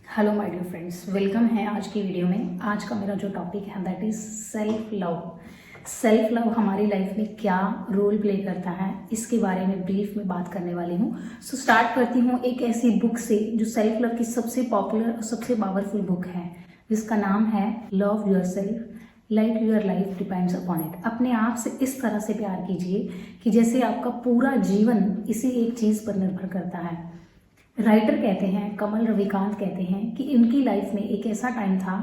Hello my dear friends, welcome है आज की वीडियो में। आज का मेरा जो टॉपिक है that is self love. Self love हमारी लाइफ में क्या रोल प्ले करता है, इसके बारे में ब्रीफ में बात करने वाली हूँ। सो स्टार्ट करती हूँ एक ऐसी बुक से जो सेल्फ लव की सबसे पॉपुलर और सबसे पावरफुल बुक है, जिसका नाम है love yourself like your life depends upon it. अपने आप से इस तरह से प्यार कीजिए कि जैसे आपका पूरा जीवन इसी एक चीज़ पर निर्भर करता है। राइटर कहते हैं, कमल रविकांत कहते हैं कि उनकी लाइफ में एक ऐसा टाइम था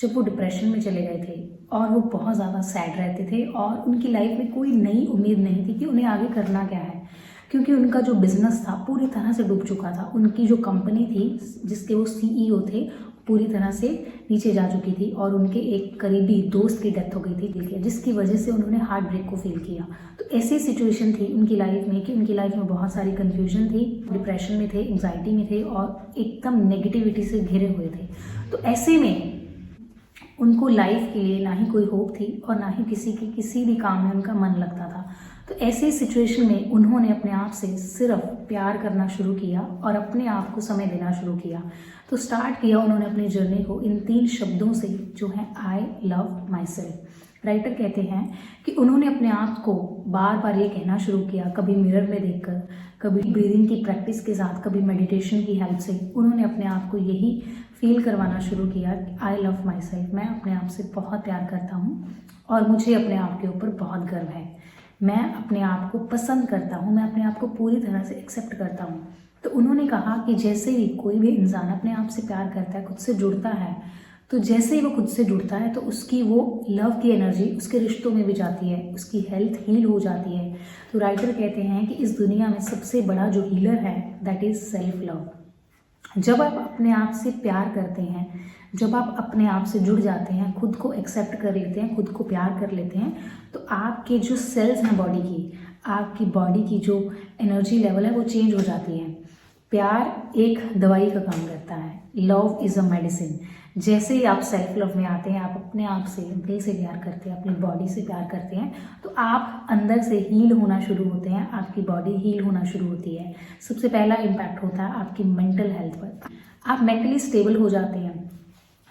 जब वो डिप्रेशन में चले गए थे और वो बहुत ज़्यादा सैड रहते थे और उनकी लाइफ में कोई नई उम्मीद नहीं थी कि उन्हें आगे करना क्या है, क्योंकि उनका जो बिजनेस था पूरी तरह से डूब चुका था। उनकी जो कंपनी थी जिसके वो सीईओ थे पूरी तरह से नीचे जा चुकी थी और उनके एक करीबी दोस्त की डेथ हो गई थी, जिसकी वजह से उन्होंने हार्ट ब्रेक को फील किया। तो ऐसी सिचुएशन थी उनकी लाइफ में कि उनकी लाइफ में बहुत सारी कन्फ्यूजन थी, डिप्रेशन में थे, एंग्जाइटी में थे और एकदम नेगेटिविटी से घिरे हुए थे। तो ऐसे में उनको लाइफ के लिए ना ही कोई होप थी और ना ही किसी भी काम में उनका मन लगता था। तो ऐसे सिचुएशन में उन्होंने अपने आप से सिर्फ प्यार करना शुरू किया और अपने आप को समय देना शुरू किया। तो स्टार्ट किया उन्होंने अपनी जर्नी को इन 3 शब्दों से, जो है आई लव माई सेल्फ। राइटर कहते हैं कि उन्होंने अपने आप को बार बार ये कहना शुरू किया, कभी मिरर में देखकर, कभी ब्रीदिंग की प्रैक्टिस के साथ, कभी मेडिटेशन की हेल्प से उन्होंने अपने आप को यही फील करवाना शुरू किया कि आई लव माई सेल्फ, मैं अपने आप से बहुत प्यार करता हूँ और मुझे अपने आप के ऊपर बहुत गर्व है। मैं अपने आप को पसंद करता हूँ, मैं अपने आप को पूरी तरह से एक्सेप्ट करता हूँ। तो उन्होंने कहा कि जैसे ही कोई भी इंसान अपने आप से प्यार करता है, खुद से जुड़ता है, तो जैसे ही वो खुद से जुड़ता है तो उसकी वो लव की एनर्जी उसके रिश्तों में भी जाती है, उसकी हेल्थ हील हो जाती है। तो राइटर कहते हैं कि इस दुनिया में सबसे बड़ा जो हीलर है दैट इज सेल्फ लव। जब आप अपने आप से प्यार करते हैं, जब आप अपने आप से जुड़ जाते हैं, खुद को एक्सेप्ट कर लेते हैं, खुद को प्यार कर लेते हैं, तो आपके जो सेल्स हैं बॉडी की, आपकी बॉडी की जो एनर्जी लेवल है वो चेंज हो जाती है। प्यार एक दवाई का काम करता है। Love is a medicine. जैसे ही आप सेल्फ लव में आते हैं, आप अपने आप से दिल से प्यार करते हैं, अपनी बॉडी से प्यार करते हैं, तो आप अंदर से हील होना शुरू होते हैं, आपकी बॉडी हील होना शुरू होती है। सबसे पहला इम्पैक्ट होता है आपकी मेंटल हेल्थ पर। आप मेंटली स्टेबल हो जाते हैं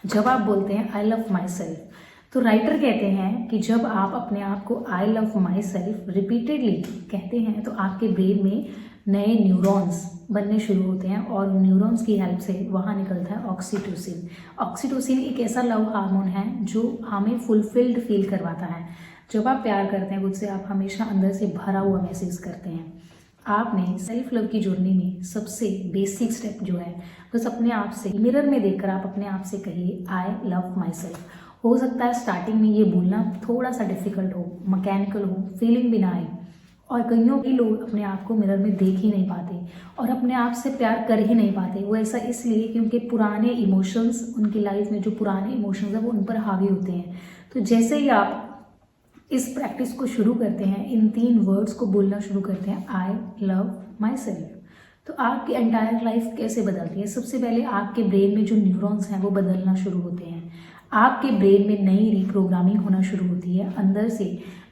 जब आप बोलते हैं आई लव माई सेल्फ। तो राइटर कहते हैं कि जब आप अपने आप को आई लव माई सेल्फ रिपीटेडली कहते हैं तो आपके ब्रेन में नए न्यूरॉन्स बनने शुरू होते हैं और न्यूरॉन्स की हेल्प से वहाँ निकलता है ऑक्सीटोसिन। ऑक्सीटोसिन एक ऐसा लव हार्मोन है जो हमें फुलफिल्ड फील करवाता है। जब आप प्यार करते हैं खुद से, आप हमेशा अंदर से भरा हुआ महसूस करते हैं। आपने सेल्फ लव की जर्नी में सबसे बेसिक स्टेप जो है, बस अपने आप से मिरर में देखकर आप अपने आप से कहिए आई लव माई सेल्फ। हो सकता है स्टार्टिंग में ये बोलना थोड़ा सा डिफिकल्ट हो, मैकेनिकल हो, फीलिंग भी ना आए, और कईयों भी लोग अपने आप को मिरर में देख ही नहीं पाते और अपने आप से प्यार कर ही नहीं पाते। वो ऐसा इसलिए क्योंकि पुराने इमोशंस, उनकी लाइफ में जो पुराने इमोशंस हैं वो उन पर हावी होते हैं। तो जैसे ही आप इस प्रैक्टिस को शुरू करते हैं, इन 3 वर्ड्स को बोलना शुरू करते हैं, आई लव माई सेल्फ, तो आपकी एंटायर लाइफ कैसे बदलती है। सबसे पहले आपके ब्रेन में जो न्यूरॉन्स हैं वो बदलना शुरू होते हैं। आपके ब्रेन में नई रिप्रोग्रामिंग होना शुरू होती है। अंदर से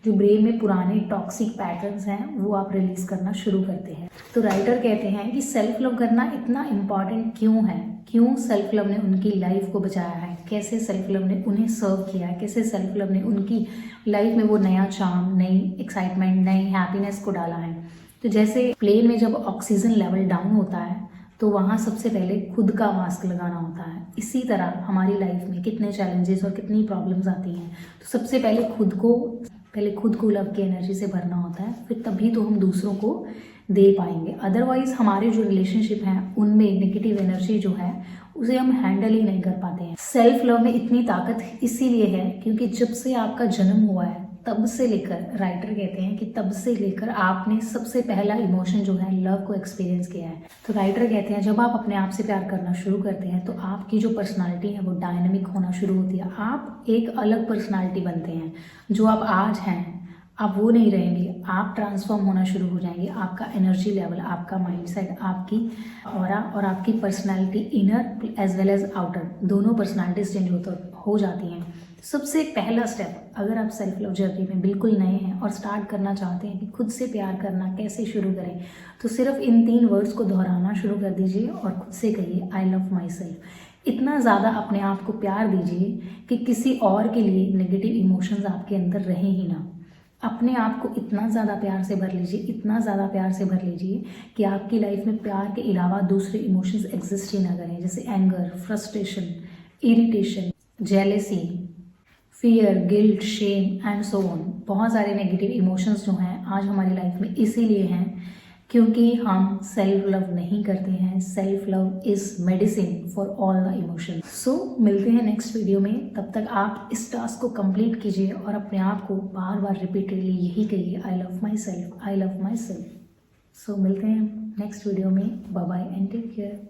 जो ब्रेन में पुराने टॉक्सिक पैटर्न्स हैं वो आप रिलीज करना शुरू करते हैं। तो राइटर कहते हैं कि सेल्फ लव करना इतना इम्पॉर्टेंट क्यों है, क्यों सेल्फ लव ने उनकी लाइफ को बचाया है, कैसे सेल्फ लव ने उन्हें सर्व किया है, कैसे सेल्फ लव ने उनकी लाइफ में वो नया चार्म, नई एक्साइटमेंट, नई हैप्पीनेस को डाला है। तो जैसे प्लेन में जब ऑक्सीजन लेवल डाउन होता है तो वहाँ सबसे पहले खुद का मास्क लगाना होता है। इसी तरह हमारी लाइफ में कितने चैलेंजेस और कितनी प्रॉब्लम्स आती हैं, तो सबसे पहले खुद को लव की एनर्जी से भरना होता है, फिर तभी तो हम दूसरों को दे पाएंगे। अदरवाइज हमारे जो रिलेशनशिप हैं उनमें नेगेटिव एनर्जी जो है उसे हम हैंडल ही नहीं कर पाते हैं। सेल्फ लव में इतनी ताकत इसीलिए है क्योंकि जब से आपका जन्म हुआ है तब से लेकर, राइटर कहते हैं कि तब से लेकर आपने सबसे पहला इमोशन जो है लव को एक्सपीरियंस किया है। तो राइटर कहते हैं जब आप अपने आप से प्यार करना शुरू करते हैं तो आपकी जो पर्सनालिटी है वो डायनामिक होना शुरू होती है। आप एक अलग पर्सनालिटी बनते हैं। जो आप आज हैं, आप वो नहीं रहेंगे, आप ट्रांसफॉर्म होना शुरू हो जाएंगे। आपका एनर्जी लेवल, आपका माइंडसेट, आपकी ऑरा और आपकी personality, inner as well as outer, दोनों पर्सनालिटीज चेंज हो जाती हैं। सबसे पहला स्टेप, अगर आप सेल्फ लव जर्नी में बिल्कुल नए हैं और स्टार्ट करना चाहते हैं कि खुद से प्यार करना कैसे शुरू करें, तो सिर्फ इन 3 वर्ड्स को दोहराना शुरू कर दीजिए और खुद से कहिए आई लव माई सेल्फ। इतना ज़्यादा अपने आप को प्यार दीजिए कि किसी और के लिए नेगेटिव इमोशंस आपके अंदर रहें ही ना। अपने आप को इतना ज़्यादा प्यार से भर लीजिए, इतना ज़्यादा प्यार से भर लीजिए कि आपकी लाइफ में प्यार के अलावा दूसरे इमोशंस एग्जिस्ट ही ना करें, जैसे anger, frustration, irritation, jealousy, fear, guilt, shame and so on. बहुत सारे नेगेटिव इमोशंस जो हैं आज हमारी लाइफ में इसीलिए हैं क्योंकि हम सेल्फ लव नहीं करते हैं। Self love is medicine for all the emotions. So मिलते हैं नेक्स्ट वीडियो में, तब तक आप इस टास्क को कंप्लीट कीजिए और अपने आप को बार बार रिपीटेडली यही कहिए I love myself, I love myself. So मिलते हैं नेक्स्ट वीडियो में। Bye bye and take care.